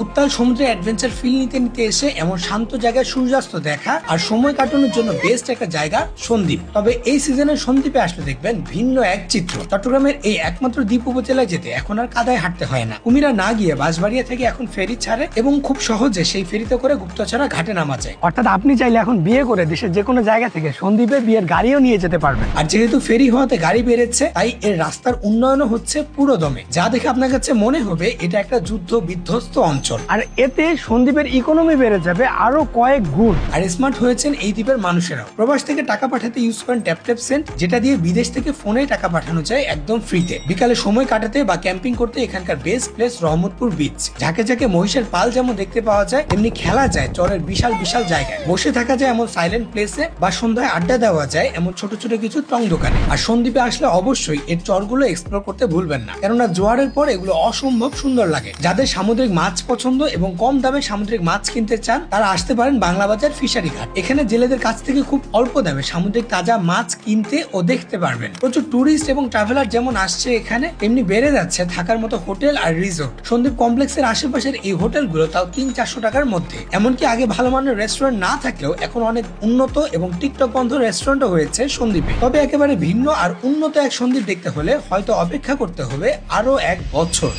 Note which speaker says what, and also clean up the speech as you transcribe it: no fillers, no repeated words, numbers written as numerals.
Speaker 1: উত্তাল সমুদ্রে adventure feel নিতে নিতে এসে এমন শান্ত জায়গায় সূর্যাস্ত দেখা আর সময় কাটানোর জন্য বেস্ট একটা জায়গা সন্দ্বীপ। তবে এই সিজনের সন্দ্বীপে আসলে দেখবেন ভিন্ন এক চিত্র। চট্টগ্রামের এই একমাত্র দ্বীপ উপজেলায় যেতে এখন আর কাদায় হাঁটতে হয় না। কুমিরা না গিয়ে বাঁশবাড়িয়া থেকে এখন ফেরি ছাড়ে এবং খুব সহজে সেই ফেরিতে করে গুপ্তছড়া ঘাটে নামা যায়।
Speaker 2: অর্থাৎ আপনি চাইলে এখন বিয়ে করে দেশের যে কোনো জায়গা থেকে সন্দ্বীপে বিয়ের গাড়িও নিয়ে যেতে পারবেন।
Speaker 1: আর যেহেতু ফেরি হওয়াতে গাড়ি বেড়েছে, তাই এর রাস্তার উন্নয়নও হচ্ছে পুরো দমে, যা দেখে আপনার কাছে মনে হবে এটা একটা যুদ্ধ বিধ্বস্ত অঞ্চল।
Speaker 2: আর এতে সন্দ্বীপের ইকোনমি বেড়ে যাবে আরো কয়েক গুণ।
Speaker 1: আর স্মার্ট হয়েছেন এই দ্বীপের মানুষেরাও। প্রবাস থেকে টাকা পাঠাতে ইউজ করেন ট্যাপ ট্যাপ সেন্ড, যেটা দিয়ে বিদেশ থেকে ফোনে টাকা পাঠানো যায় একদম ফ্রিতে। বিকালে সময় কাটাতে বা ক্যাম্পিং করতে এখানকার বেস্ট প্লেস রহমতপুর বিচ। ঝাঁকে ঝাঁকে মহিষের পাল যেমন দেখতে পাওয়া যায়, তেমনি খেলা যায় চরের বিশাল বিশাল জায়গায়। বসে থাকা যায় এমন সাইলেন্ট প্লেসে, বা সন্ধ্যায় আড্ডা দেওয়া যায় এমন ছোট ছোট কিছু টং দোকানে। আর সন্দ্বীপে আসলে অবশ্যই এর চরগুলো এক্সপ্লোর করতে ভুলবেন না, কেননা জোয়ারের পর এগুলো অসম্ভব সুন্দর লাগে। যাদের সামুদ্রিক মাছ পছন্দ এবং কম দামে সামুদ্রিক মাছ কিনতে চান, তারা আসতে পারেন বাংলা বাজার ফিশারি ঘাট। এখানে জেলেদের কাছ থেকে খুব অল্প দামে সামুদ্রিক তাজা মাছ কিনতে ও দেখতে পারবেন। প্রচুর টুরিস্ট এবং ট্রাভেলার যেমন আসছে এখানে, তেমনি বেড়ে যাচ্ছে থাকার মতো হোটেল আর রিসোর্ট। সন্দ্বীপ কমপ্লেক্সের আশেপাশের এই হোটেলগুলো তাও 300-400 টাকার মধ্যে। এমনকি আগে ভালো মানের রেস্টুরেন্ট না থাকলেও এখন অনেক উন্নত এবং টিকটক বন্ধ রেস্টুরেন্টও হয়েছে সন্দ্বীপে। তবে একেবারে ভিন্ন আর উন্নত এক সন্দ্বীপ দেখতে হলে হয়তো অপেক্ষা করতে হবে আরো 1 বছর।